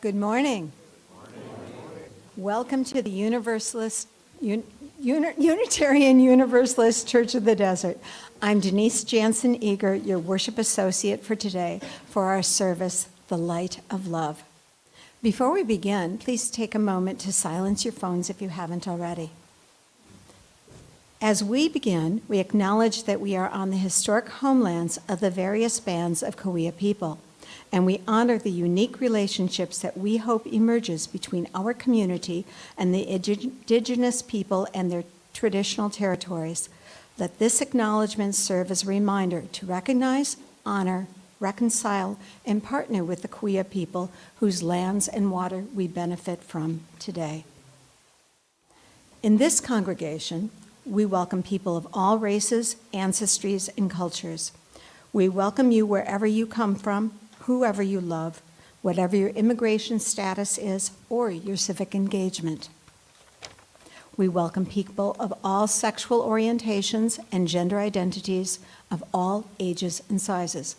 Good morning. Welcome to the Unitarian Universalist Church of the Desert. I'm Denise Janssen Eager, your worship associate for today for our service, The Light of Love. Before we begin, please take a moment to silence your phones if you haven't already. As we begin, we acknowledge that we are on the historic homelands of the various bands of Cahuilla people, and we honor the unique relationships that we hope emerges between our community and the indigenous people and their traditional territories. Let this acknowledgement serve as a reminder to recognize, honor, reconcile, and partner with the Cahuilla people whose lands and water we benefit from today. In this congregation, we welcome people of all races, ancestries, and cultures. We welcome you wherever you come from, whoever you love, whatever your immigration status is, or your civic engagement. We welcome people of all sexual orientations and gender identities of all ages and sizes.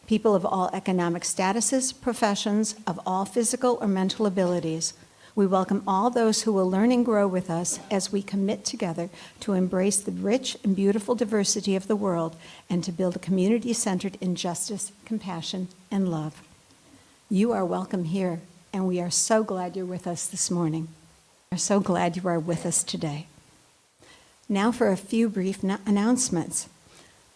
People of all economic statuses, professions, of all physical or mental abilities. We welcome all those who will learn and grow with us as we commit together to embrace the rich and beautiful diversity of the world and to build a community centered in justice, compassion, and love. You are welcome here, and we are so glad you're with us this morning. We're so glad you are with us today. Now for a few brief announcements.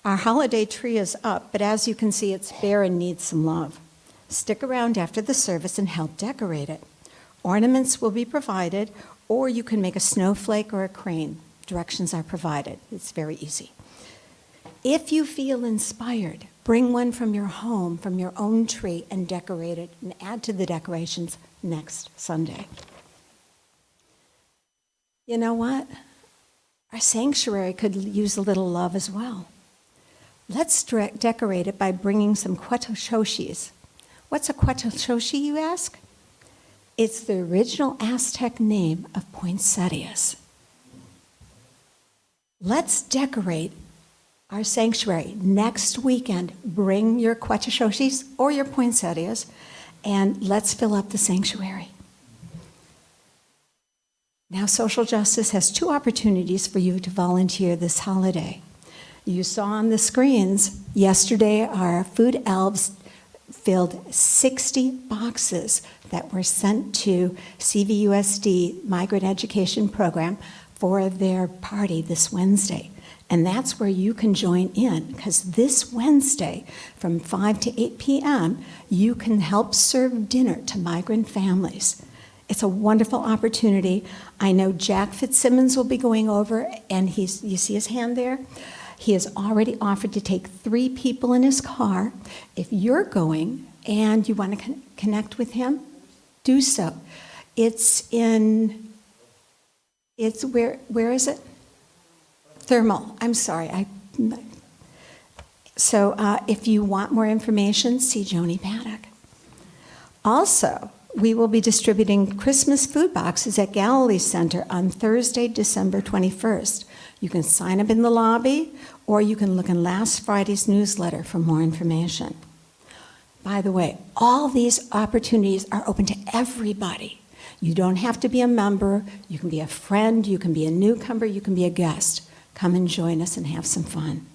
Our holiday tree is up, but as you can see, it's bare and needs some love. Stick around after the service and help decorate it. Ornaments will be provided, or you can make a snowflake or a crane. Directions are provided. It's very easy. If you feel inspired, bring one from your home, from your own tree, and decorate it, and add to the decorations next Sunday. You know what? Our sanctuary could use a little love as well. Let's decorate it by bringing some cuetoshoshis. What's a cuetoshoshi, you ask? It's the original Aztec name of poinsettias. Let's decorate our sanctuary next weekend. Bring your cuetoshoshis or your poinsettias, and let's fill up the sanctuary. Now, Social Justice has two opportunities for you to volunteer this holiday. You saw on the screens yesterday our food elves filled 60 boxes that were sent to CVUSD Migrant Education Program for their party this Wednesday. And that's where you can join in, because this Wednesday from 5 to 8 p.m., you can help serve dinner to migrant families. It's a wonderful opportunity. I know Jack Fitzsimmons will be going over, and you see his hand there? He has already offered to take 3 people in his car. If you're going and you want to connect with him, do so. Where is it? Thermal. I'm sorry. So if you want more information, see Joni Paddock. Also, we will be distributing Christmas food boxes at Galilee Center on Thursday, December 21st. You can sign up in the lobby, or you can look in last Friday's newsletter for more information. By the way, all these opportunities are open to everybody. You don't have to be a member. You can be a friend. You can be a newcomer. You can be a guest. Come and join us and have some fun.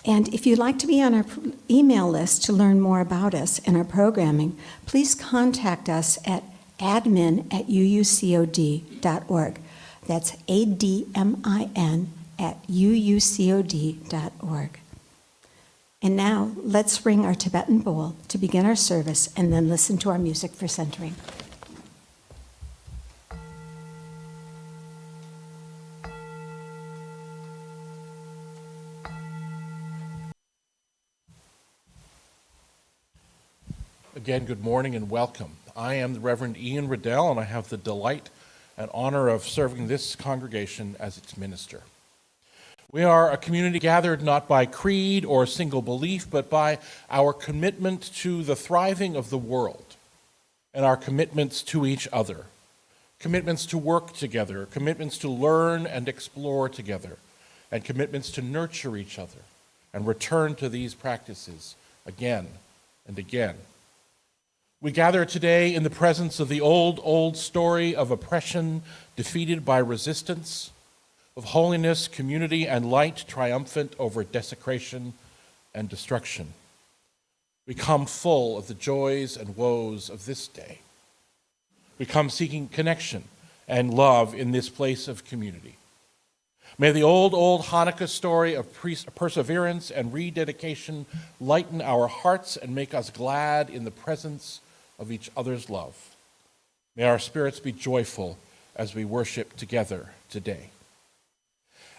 And if you'd like to be on our email list to learn more about us and our programming, please contact us at admin@uucod.org. That's admin@uucod.org. And now, let's ring our Tibetan bowl to begin our service and then listen to our music for centering. Again, good morning and welcome. I am the Reverend Ian Riddell, and I have the delight and honor of serving this congregation as its minister. We are a community gathered not by creed or single belief, but by our commitment to the thriving of the world and our commitments to each other, commitments to work together, commitments to learn and explore together, and commitments to nurture each other and return to these practices again and again. We gather today in the presence of the old story of oppression defeated by resistance, of holiness, community, and light triumphant over desecration and destruction. We come full of the joys and woes of this day. We come seeking connection and love in this place of community. May the old Hanukkah story of perseverance and rededication lighten our hearts and make us glad in the presence of each other's love. May our spirits be joyful as we worship together today.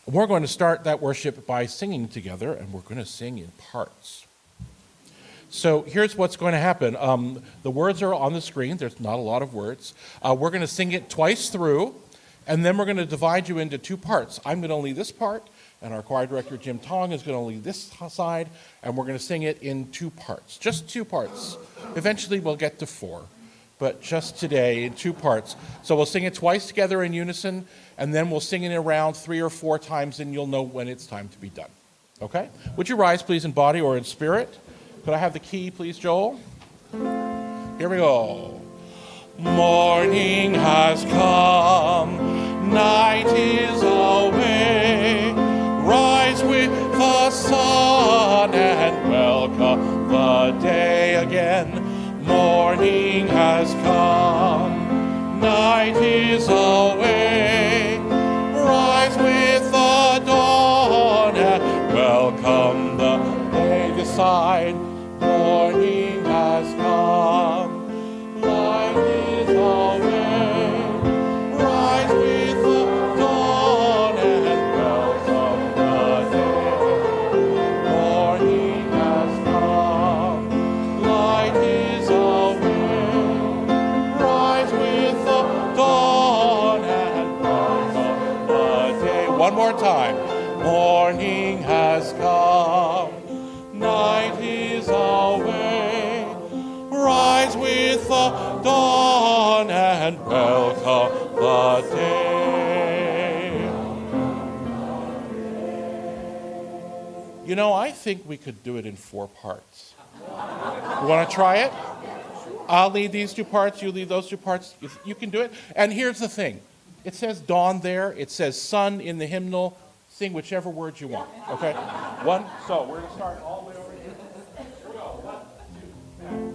And we're going to start that worship by singing together, and we're going to sing in parts. So here's what's going to happen. The words are on the screen. There's not a lot of words. We're going to sing it twice through, and then we're going to divide you into two parts. I'm going to lead this part, and our choir director, Jim Tong, is going to lead this side, and we're going to sing it in two parts, just two parts. Eventually we'll get to four, but just today in two parts. So we'll sing it twice together in unison, and then we'll sing it around 3 or 4 times, and you'll know when it's time to be done. Okay? Would you rise, please, in body or in spirit? Could I have the key, please, Joel? Here we go. Morning has come, night is away. Rise with the sun and welcome the day again. Morning has come, night is away. Rise with the dawn and welcome the day. This side, morning has come. Light is away. Rise with the dawn and welcome the day. Morning has come. Light is away. Rise with the dawn and welcome the day. One more time. Morning has come. Night is away. Rise with the dawn and welcome the day. You know, I think we could do it in 4 parts. You want to try it? I'll lead these 2 parts, you lead those 2 parts. You can do it. And here's the thing. It says dawn there. It says sun in the hymnal. Sing whichever words you want, okay? So we're going to start all the way over here. Here we go. 1, 2, 3.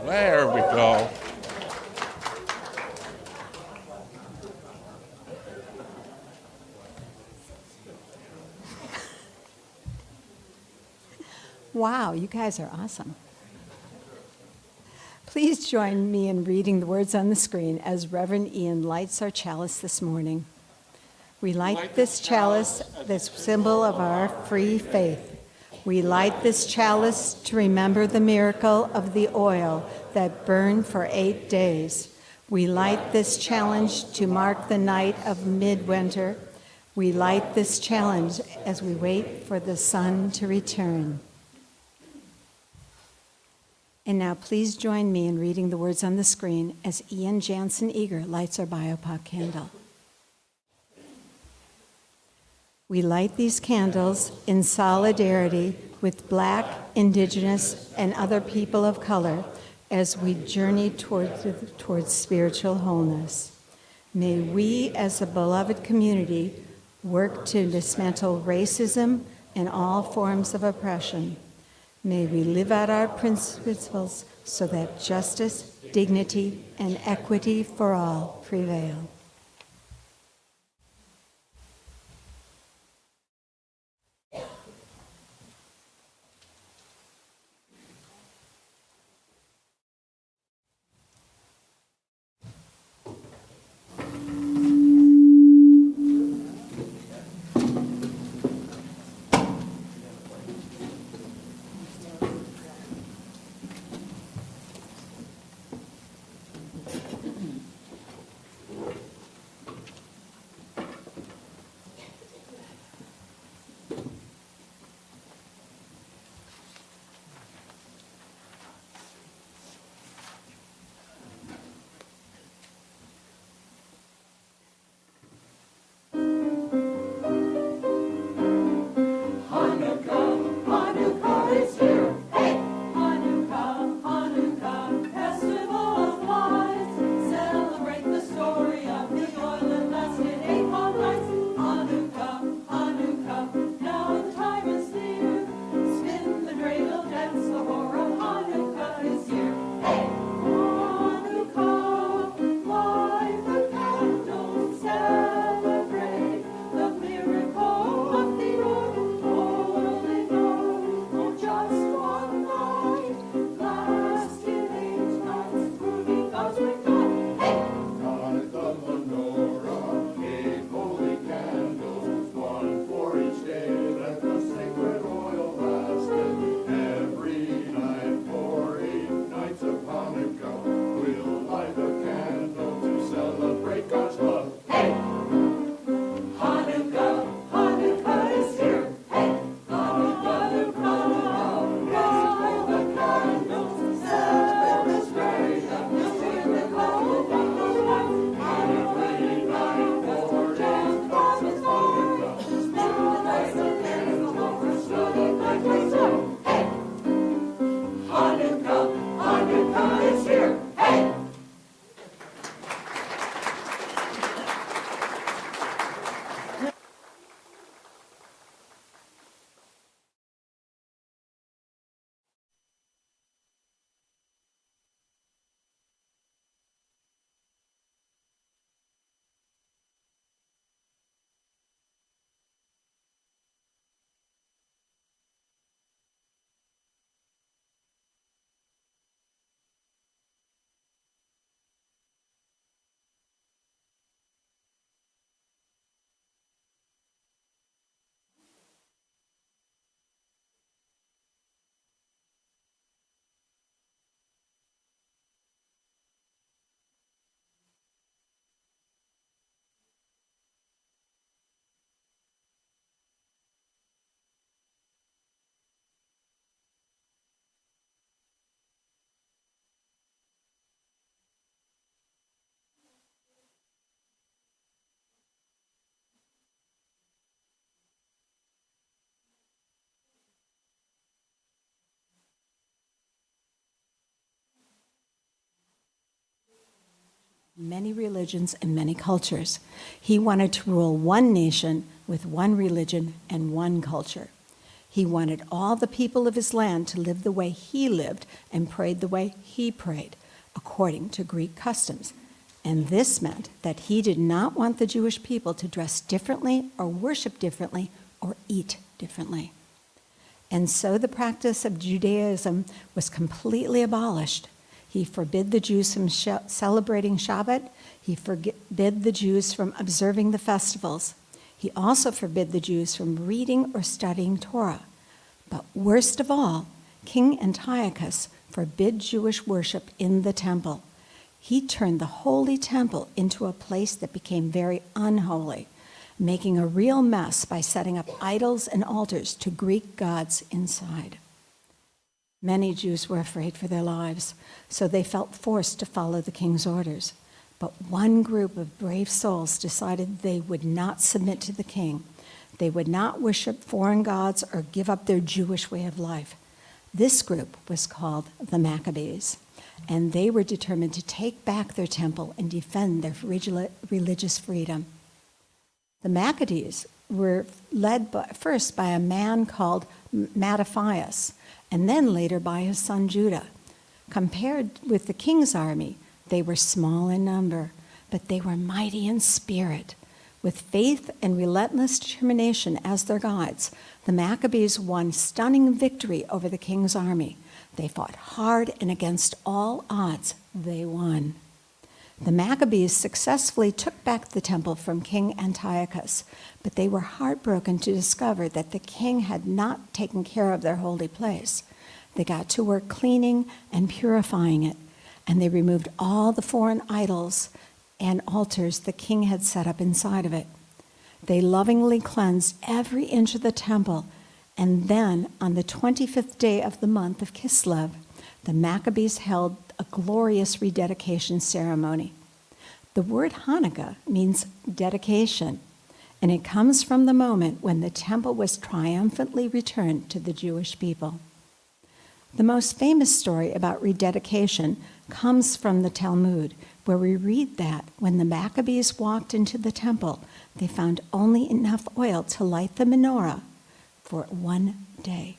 There we go. Wow, you guys are awesome. Please join me in reading the words on the screen as Reverend Ian lights our chalice this morning. We light this chalice, this symbol of our free faith. We light this chalice to remember the miracle of the oil that burned for 8 days. We light this challenge to mark the night of midwinter. We light this challenge as we wait for the sun to return. And now please join me in reading the words on the screen as Ian Janssen Eager lights our BioPOC candle. We light these candles in solidarity with Black, Indigenous, and other people of color as we journey towards spiritual wholeness. May we, as a beloved community, work to dismantle racism and all forms of oppression. May we live out our principles so that justice, dignity, and equity for all prevail. Many religions and many cultures. He wanted to rule one nation with one religion and one culture. He wanted all the people of his land to live the way he lived and prayed the way he prayed, according to Greek customs. And this meant that he did not want the Jewish people to dress differently or worship differently or eat differently. And so the practice of Judaism was completely abolished. He forbid the Jews from celebrating Shabbat. He forbid the Jews from observing the festivals. He also forbid the Jews from reading or studying Torah. But worst of all, King Antiochus forbid Jewish worship in the temple. He turned the holy temple into a place that became very unholy, making a real mess by setting up idols and altars to Greek gods inside. Many Jews were afraid for their lives, so they felt forced to follow the king's orders. But one group of brave souls decided they would not submit to the king. They would not worship foreign gods or give up their Jewish way of life. This group was called the Maccabees, and they were determined to take back their temple and defend their religious freedom. The Maccabees were led first by a man called Mattathias, and then later by his son Judah. Compared with the king's army, they were small in number, but they were mighty in spirit. With faith and relentless determination as their guides, the Maccabees won stunning victory over the king's army. They fought hard, and against all odds, they won. The Maccabees successfully took back the temple from King Antiochus, but they were heartbroken to discover that the king had not taken care of their holy place. They got to work cleaning and purifying it, and they removed all the foreign idols and altars the king had set up inside of it. They lovingly cleansed every inch of the temple, and then on the 25th day of the month of Kislev, the Maccabees held a glorious rededication ceremony. The word Hanukkah means dedication, and it comes from the moment when the temple was triumphantly returned to the Jewish people. The most famous story about rededication comes from the Talmud, where we read that when the Maccabees walked into the temple, they found only enough oil to light the menorah for one day.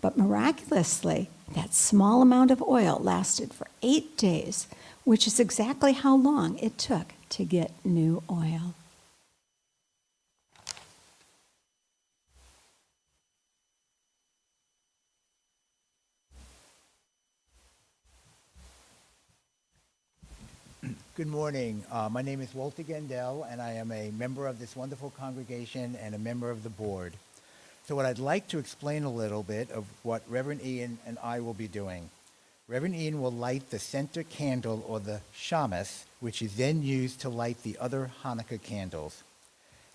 But miraculously, that small amount of oil lasted for 8 days, which is exactly how long it took to get new oil. Good morning. My name is Walter Gendel, and I am a member of this wonderful congregation and a member of the board. So what I'd like to explain a little bit of what Reverend Ian and I will be doing. Reverend Ian will light the center candle, or the shamas, which is then used to light the other Hanukkah candles.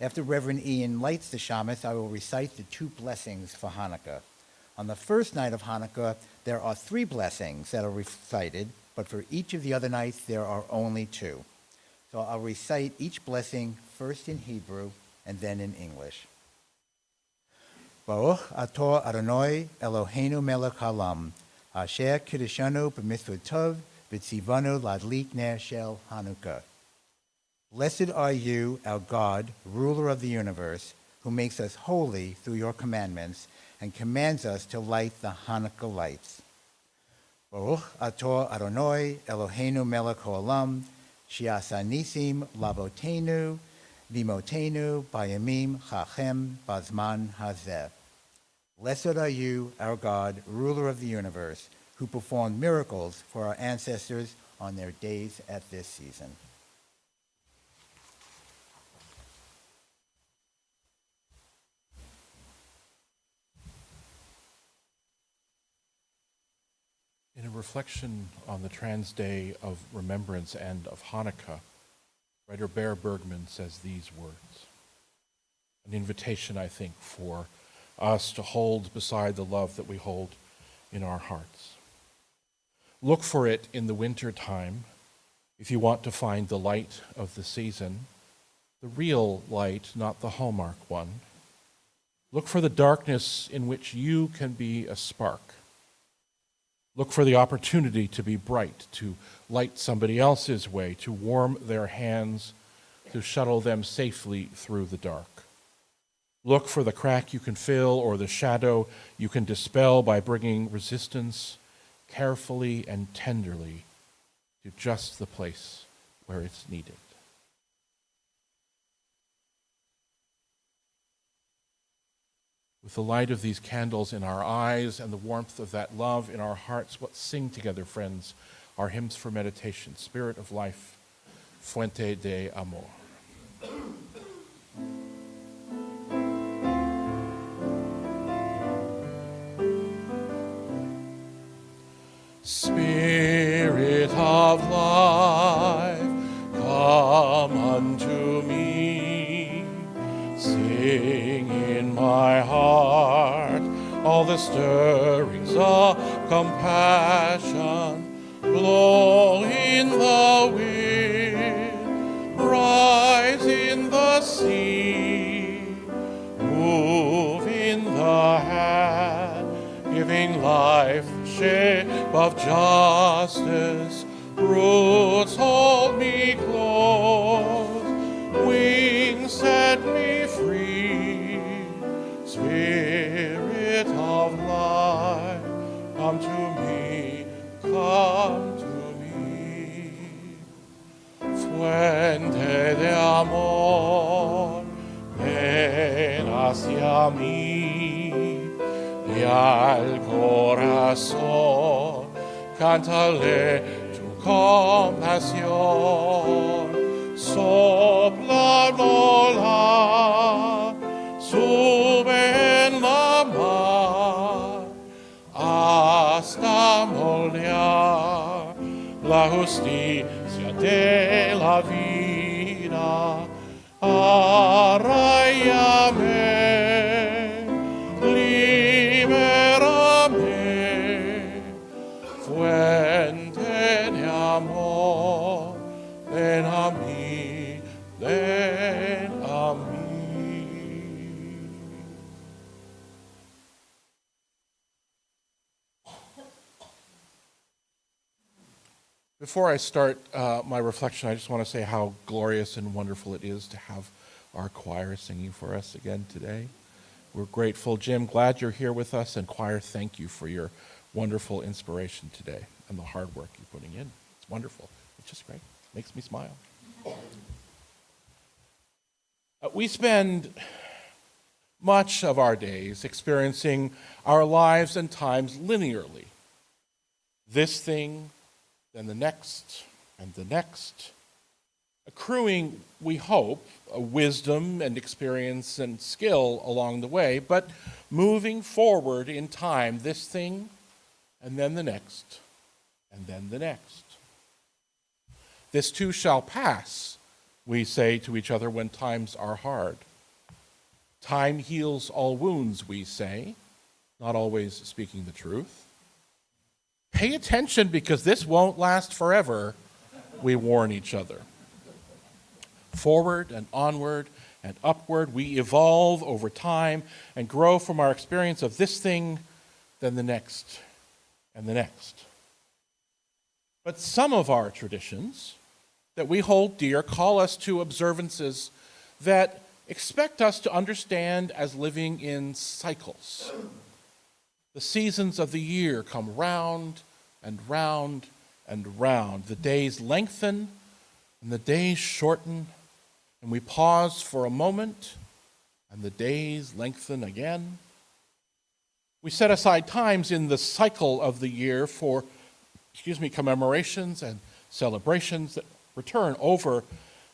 After Reverend Ian lights the shamas, I will recite the 2 blessings for Hanukkah. On the first night of Hanukkah, there are 3 blessings that are recited, but for each of the other nights, there are only 2. So I'll recite each blessing first in Hebrew and then in English. Baruch atah Adonai Eloheinu melech haolam, Asher Kiddushanu b'mitzvot tov v'tzivanu ladlik ner shel Hanukkah. Blessed are you, our God, ruler of the universe, who makes us holy through your commandments and commands us to light the Hanukkah lights. Baruch atah Adonai Eloheinu melech haolam, shi'asa nisim lavotenu v'imotenu bayamim chachem bazman hazeh. Blessed are you, our God, ruler of the universe, who performed miracles for our ancestors on their days at this season. In a reflection on the Trans Day of Remembrance and of Hanukkah, writer Bear Bergman says these words. An invitation, I think, for us to hold beside the love that we hold in our hearts. Look for it in the winter time if you want to find the light of the season, the real light, not the hallmark one. Look for the darkness in which you can be a spark. Look for the opportunity to be bright, to light somebody else's way, to warm their hands, to shuttle them safely through the dark. Look for the crack you can fill or the shadow you can dispel by bringing resistance carefully and tenderly to just the place where it's needed. With the light of these candles in our eyes and the warmth of that love in our hearts, let's sing together, friends, our hymns for meditation, Spirit of Life, Fuente de Amor. Spirit of life, come unto me. Sing in my heart all the stirrings of compassion. Blow in the wind, rise in the sea, move in the hand, giving life the shape of justice. Roots hold me close, wings set me free. Spirit of life, come to me, come to me. Fuente de amor, ven hacia mí, y al corazón cántale tu compasión. Sopla mola, sube en la mar, hasta moldear la justicia de la vida. Arráyame, libérame, fuente de amor, ven a mí, ven a mí. Before I start my reflection, I just want to say how glorious and wonderful it is to have our choir singing for us again today. We're grateful. Jim, glad you're here with us, and choir, thank you for your wonderful inspiration today and the hard work you're putting in. It's wonderful. It's just great. Makes me smile. We spend much of our days experiencing our lives and times linearly. This thing, then the next, and the next, accruing, we hope, a wisdom and experience and skill along the way, but moving forward in time, this thing, and then the next, and then the next. This too shall pass, we say to each other when times are hard. Time heals all wounds, we say, not always speaking the truth. Pay attention because this won't last forever, we warn each other. Forward and onward and upward, we evolve over time and grow from our experience of this thing, then the next, and the next. But some of our traditions that we hold dear call us to observances that expect us to understand as living in cycles. The seasons of the year come round and round and round. The days lengthen and the days shorten, and we pause for a moment, and the days lengthen again. We set aside times in the cycle of the year for, commemorations and celebrations that return over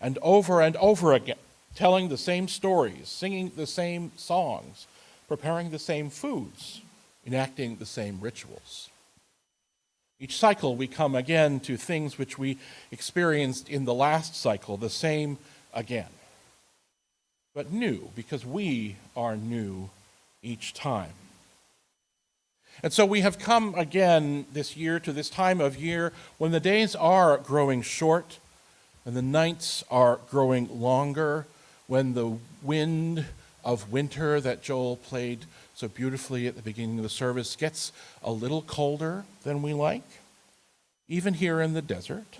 and over and over again, telling the same stories, singing the same songs, preparing the same foods, enacting the same rituals. Each cycle we come again to things which we experienced in the last cycle, the same again, but new, because we are new each time. And so we have come again this year to this time of year when the days are growing short and the nights are growing longer, when the wind of winter that Joel played so beautifully at the beginning of the service gets a little colder than we like, even here in the desert.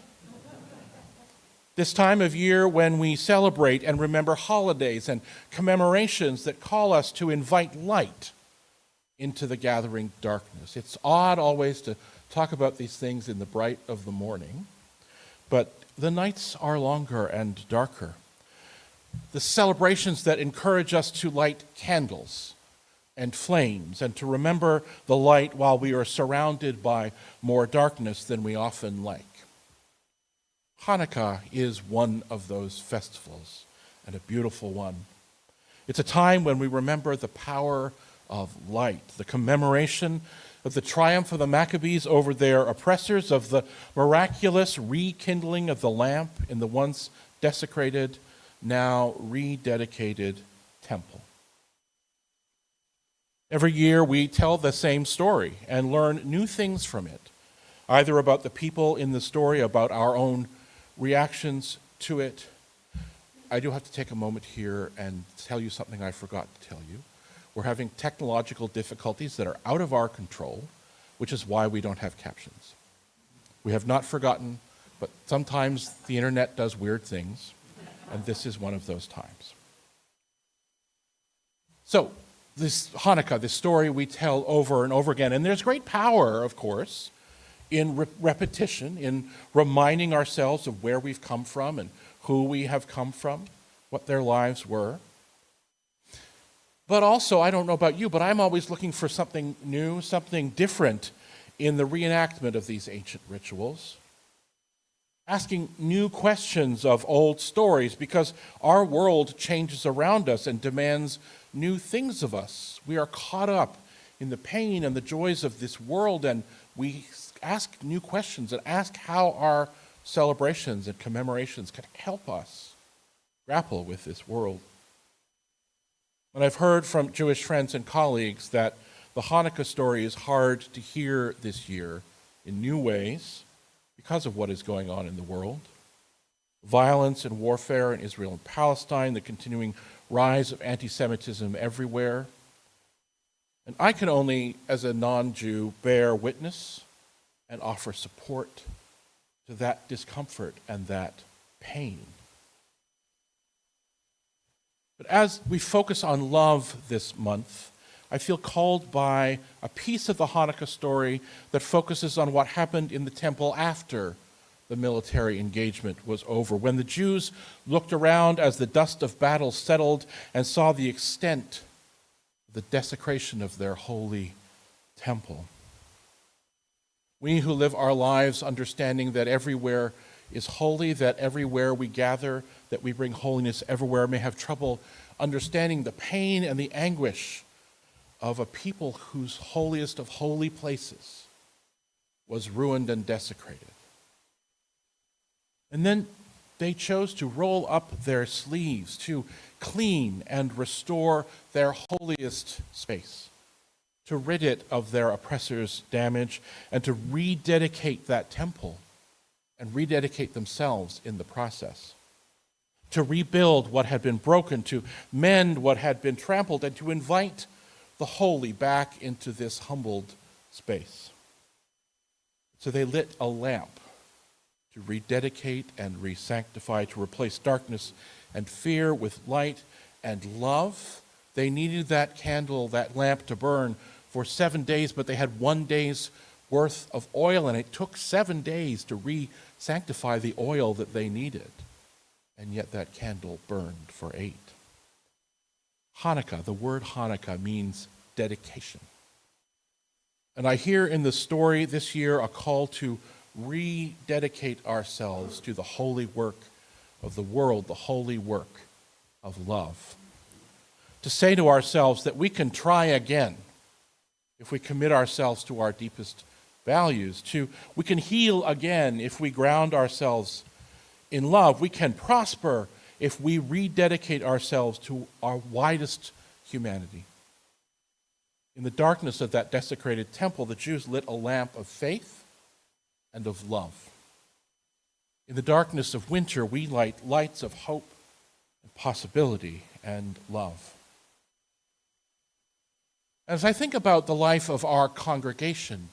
This time of year when we celebrate and remember holidays and commemorations that call us to invite light into the gathering darkness. It's odd always to talk about these things in the bright of the morning, but the nights are longer and darker. The celebrations that encourage us to light candles and flames and to remember the light while we are surrounded by more darkness than we often like. Hanukkah is one of those festivals, and a beautiful one. It's a time when we remember the power of light, the commemoration of the triumph of the Maccabees over their oppressors, of the miraculous rekindling of the lamp in the once desecrated, now rededicated temple. Every year we tell the same story and learn new things from it, either about the people in the story, about our own reactions to it. I do have to take a moment here and tell you something I forgot to tell you. We're having technological difficulties that are out of our control, which is why we don't have captions. We have not forgotten, but sometimes the internet does weird things, and this is one of those times. So, this Hanukkah, this story we tell over and over again, and there's great power, of course, in repetition, in reminding ourselves of where we've come from and who we have come from, what their lives were. But also, I don't know about you, but I'm always looking for something new, something different in the reenactment of these ancient rituals. Asking new questions of old stories, because our world changes around us and demands new things of us. We are caught up in the pain and the joys of this world, and we ask new questions and ask how our celebrations and commemorations can help us grapple with this world. And I've heard from Jewish friends and colleagues that the Hanukkah story is hard to hear this year in new ways because of what is going on in the world. Violence and warfare in Israel and Palestine, the continuing rise of anti-Semitism everywhere. And I can only, as a non-Jew, bear witness and offer support to that discomfort and that pain. But as we focus on love this month, I feel called by a piece of the Hanukkah story that focuses on what happened in the temple after the military engagement was over, when the Jews looked around as the dust of battle settled and saw the extent of the desecration of their holy temple. We who live our lives understanding that everywhere is holy, that everywhere we gather, that we bring holiness everywhere, may have trouble understanding the pain and the anguish of a people whose holiest of holy places was ruined and desecrated. And then they chose to roll up their sleeves to clean and restore their holiest space, to rid it of their oppressors' damage, and to rededicate that temple and rededicate themselves in the process. To rebuild what had been broken, to mend what had been trampled, and to invite the holy back into this humbled space. So they lit a lamp to rededicate and re-sanctify, to replace darkness and fear with light and love. They needed that candle, that lamp to burn for 7 days, but they had 1 day's worth of oil, and it took 7 days to re-sanctify the oil that they needed. And yet that candle burned for 8. Hanukkah, the word Hanukkah means dedication. And I hear in the story this year a call to rededicate ourselves to the holy work of the world, the holy work of love. To say to ourselves that we can try again if we commit ourselves to our deepest values. We can heal again if we ground ourselves in love. We can prosper if we rededicate ourselves to our widest humanity. In the darkness of that desecrated temple, the Jews lit a lamp of faith and of love. In the darkness of winter, we light lights of hope and possibility and love. As I think about the life of our congregation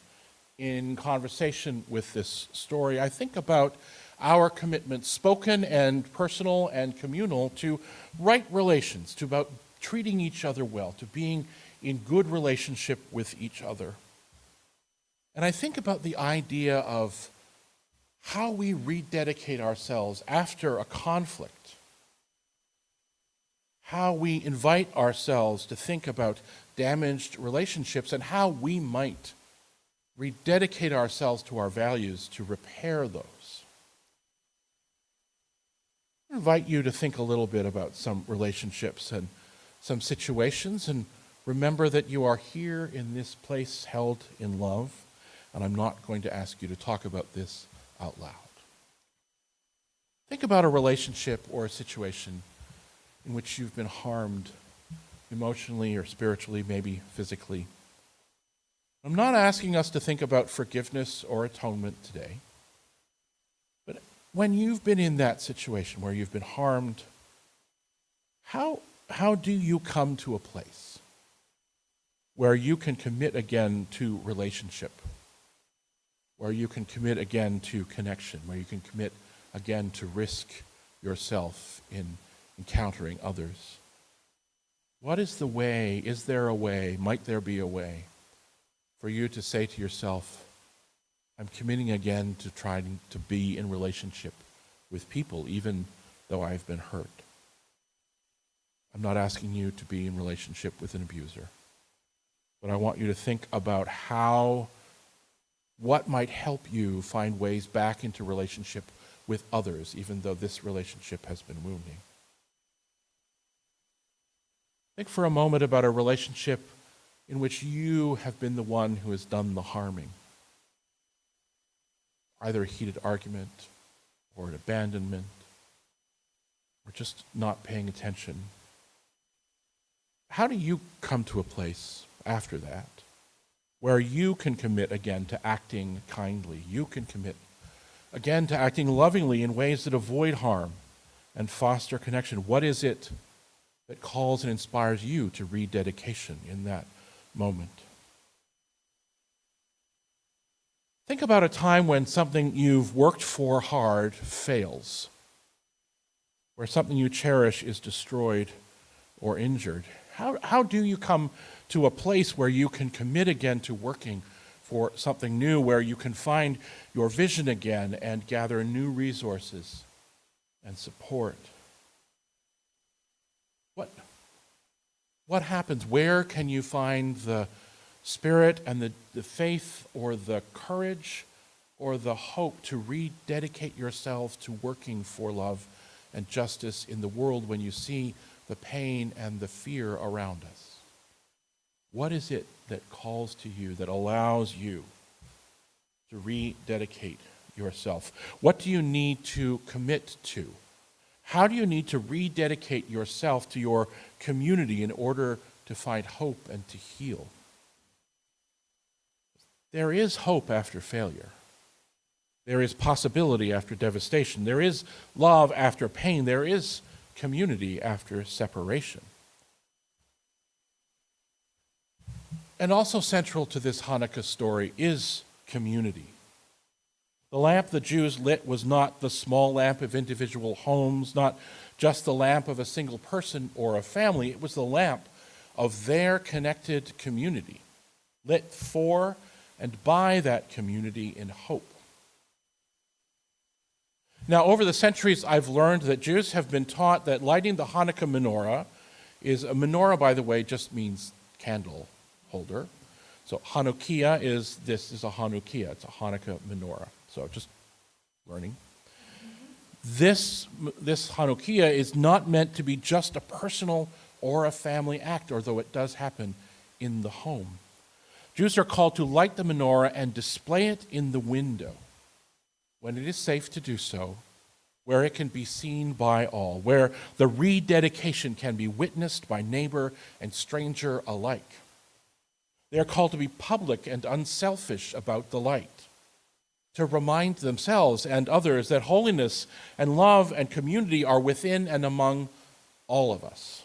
in conversation with this story, I think about our commitment, spoken and personal and communal, to right relations, to about treating each other well, to being in good relationship with each other. And I think about the idea of how we rededicate ourselves after a conflict, how we invite ourselves to think about damaged relationships, and how we might rededicate ourselves to our values to repair those. I invite you to think a little bit about some relationships and some situations, and remember that you are here in this place held in love, and I'm not going to ask you to talk about this out loud. Think about a relationship or a situation in which you've been harmed emotionally or spiritually, maybe physically. I'm not asking us to think about forgiveness or atonement today, but when you've been in that situation where you've been harmed, how do you come to a place where you can commit again to relationship, where you can commit again to connection, where you can commit again to risk yourself in encountering others? What is the way? Is there a way? Might there be a way for you to say to yourself, I'm committing again to trying to be in relationship with people, even though I've been hurt? I'm not asking you to be in relationship with an abuser, but I want you to think about what might help you find ways back into relationship with others, even though this relationship has been wounding. Think for a moment about a relationship in which you have been the one who has done the harming. Either a heated argument or an abandonment or just not paying attention. How do you come to a place after that where you can commit again to acting kindly? You can commit again to acting lovingly in ways that avoid harm and foster connection. What is it that calls and inspires you to rededication in that moment? Think about a time when something you've worked for hard fails, where something you cherish is destroyed or injured. How do you come to a place where you can commit again to working for something new, where you can find your vision again and gather new resources and support? What happens? Where can you find the spirit and the faith or the courage or the hope to rededicate yourself to working for love and justice in the world when you see the pain and the fear around us? What is it that calls to you, that allows you to rededicate yourself? What do you need to commit to? How do you need to rededicate yourself to your community in order to find hope and to heal? There is hope after failure. There is possibility after devastation. There is love after pain. There is community after separation. And also central to this Hanukkah story is community. The lamp the Jews lit was not the small lamp of individual homes, not just the lamp of a single person or a family. It was the lamp of their connected community, lit for and by that community in hope. Now, over the centuries, I've learned that Jews have been taught that lighting the Hanukkah menorah a menorah, by the way, just means candle holder. So Hanukkah is a Hanukkah, it's a Hanukkah menorah. So just learning. This Hanukkah is not meant to be just a personal or a family act, although it does happen in the home. Jews are called to light the menorah and display it in the window when it is safe to do so, where it can be seen by all, where the rededication can be witnessed by neighbor and stranger alike. They are called to be public and unselfish about the light, to remind themselves and others that holiness and love and community are within and among all of us.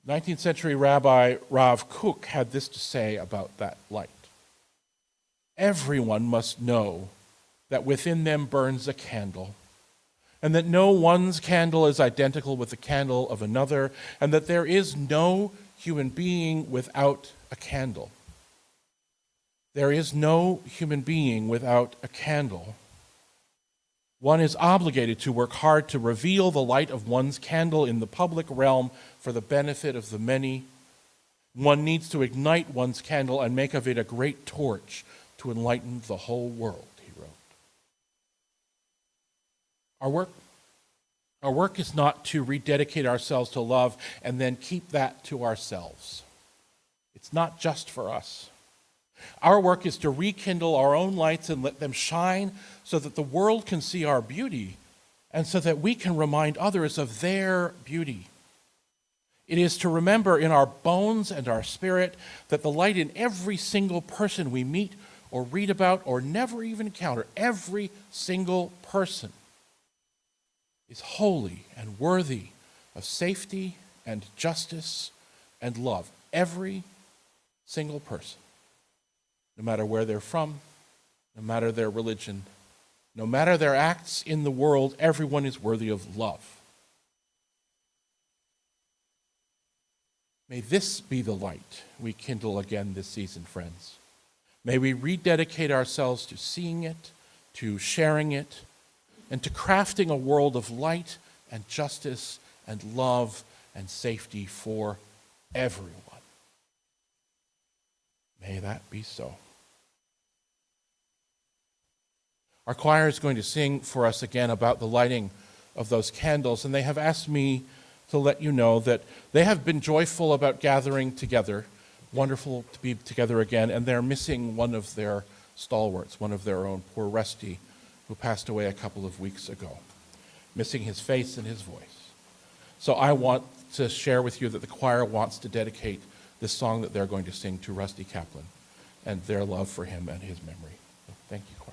19th century Rabbi Rav Kook had this to say about that light. Everyone must know that within them burns a candle, and that no one's candle is identical with the candle of another, and that there is no human being without a candle. There is no human being without a candle. One is obligated to work hard to reveal the light of one's candle in the public realm for the benefit of the many. One needs to ignite one's candle and make of it a great torch to enlighten the whole world, he wrote. Our work is not to rededicate ourselves to love and then keep that to ourselves. It's not just for us. Our work is to rekindle our own lights and let them shine so that the world can see our beauty and so that we can remind others of their beauty. It is to remember in our bones and our spirit that the light in every single person we meet or read about or never even encounter, every single person, is holy and worthy of safety and justice and love. Every single person, no matter where they're from, no matter their religion, no matter their acts in the world, everyone is worthy of love. May this be the light we kindle again this season, friends. May we rededicate ourselves to seeing it, to sharing it, and to crafting a world of light and justice and love and safety for everyone. May that be so. Our choir is going to sing for us again about the lighting of those candles, and they have asked me to let you know that they have been joyful about gathering together. Wonderful to be together again, and they're missing one of their stalwarts, one of their own, poor Rusty, who passed away a couple of weeks ago, missing his face and his voice. So I want to share with you that the choir wants to dedicate this song that they're going to sing to Rusty Kaplan and their love for him and his memory. So thank you, choir.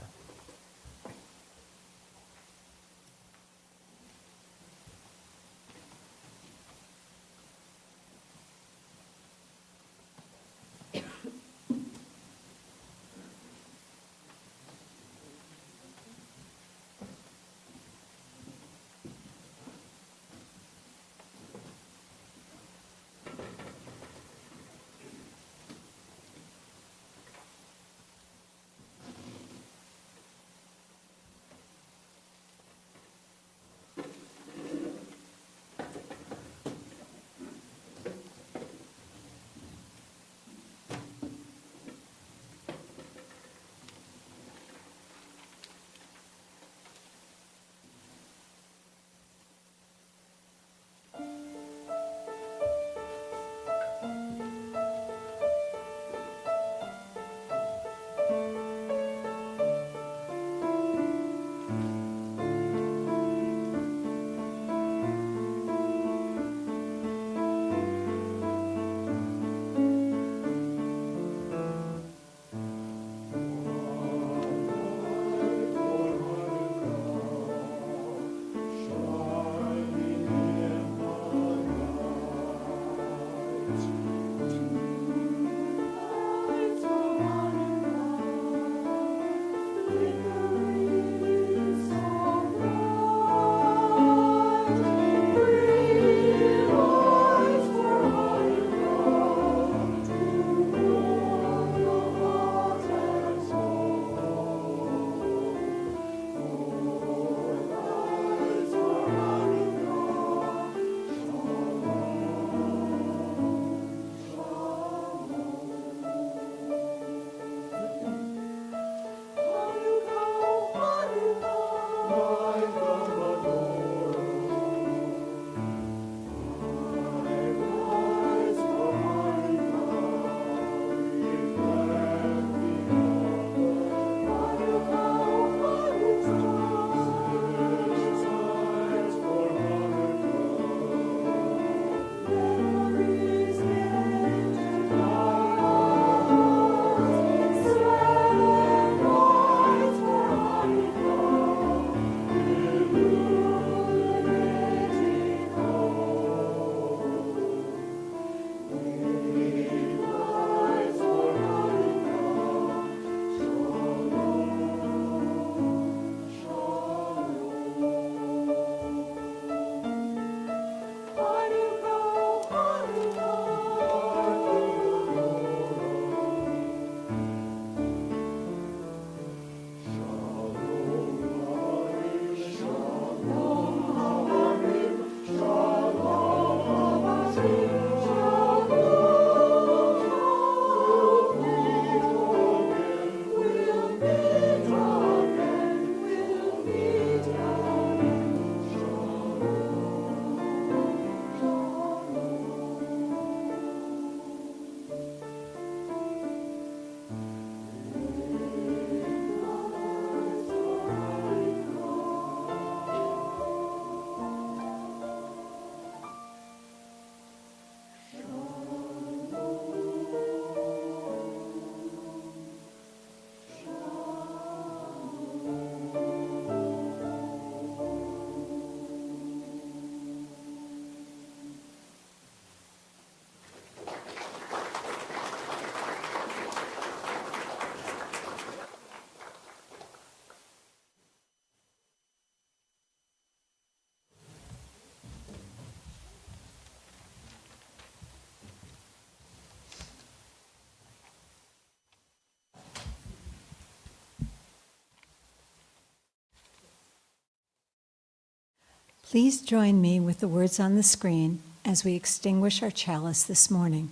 Please join me with the words on the screen as we extinguish our chalice this morning.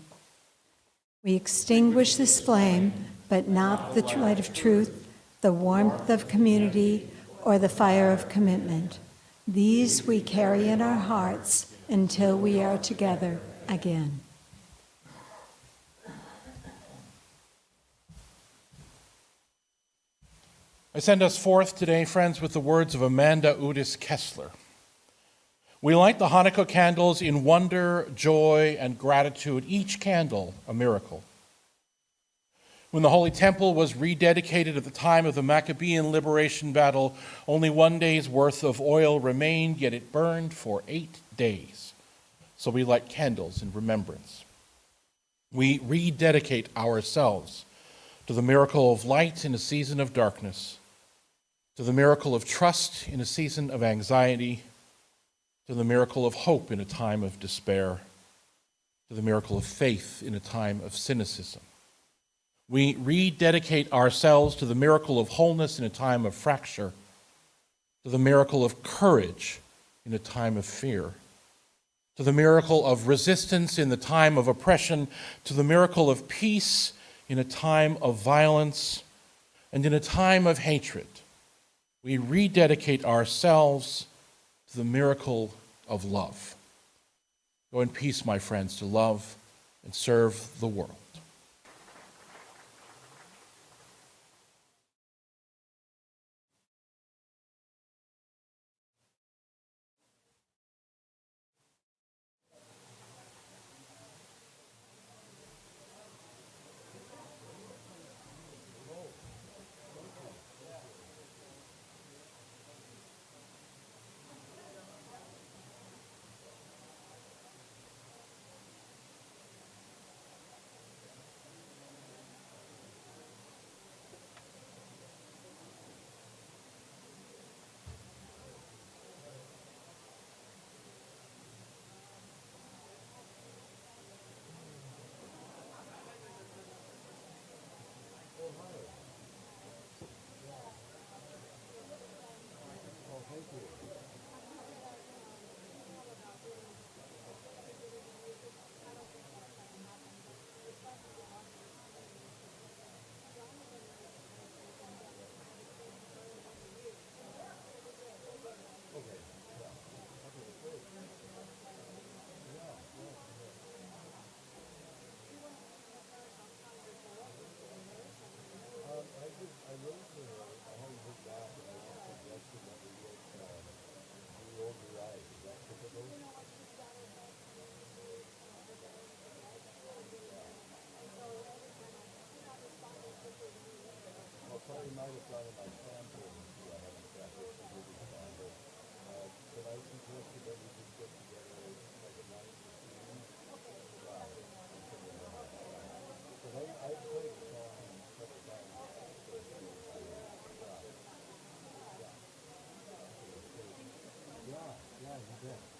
We extinguish this flame, but not the light of truth, the warmth of community, or the fire of commitment. These we carry in our hearts until we are together again. I send us forth today, friends, with the words of Amanda Udis Kessler. We light the Hanukkah candles in wonder, joy, and gratitude, each candle a miracle. When the Holy Temple was rededicated at the time of the Maccabean liberation battle, only 1 day's worth of oil remained, yet it burned for 8 days. So we light candles in remembrance. We rededicate ourselves to the miracle of light in a season of darkness, to the miracle of trust in a season of anxiety, to the miracle of hope in a time of despair, to the miracle of faith in a time of cynicism. We rededicate ourselves to the miracle of wholeness in a time of fracture, to the miracle of courage in a time of fear, to the miracle of resistance in the time of oppression, to the miracle of peace in a time of violence, and in a time of hatred. We rededicate ourselves to the miracle of love. Go in peace, my friends, to love and serve the world. Yeah, you bet.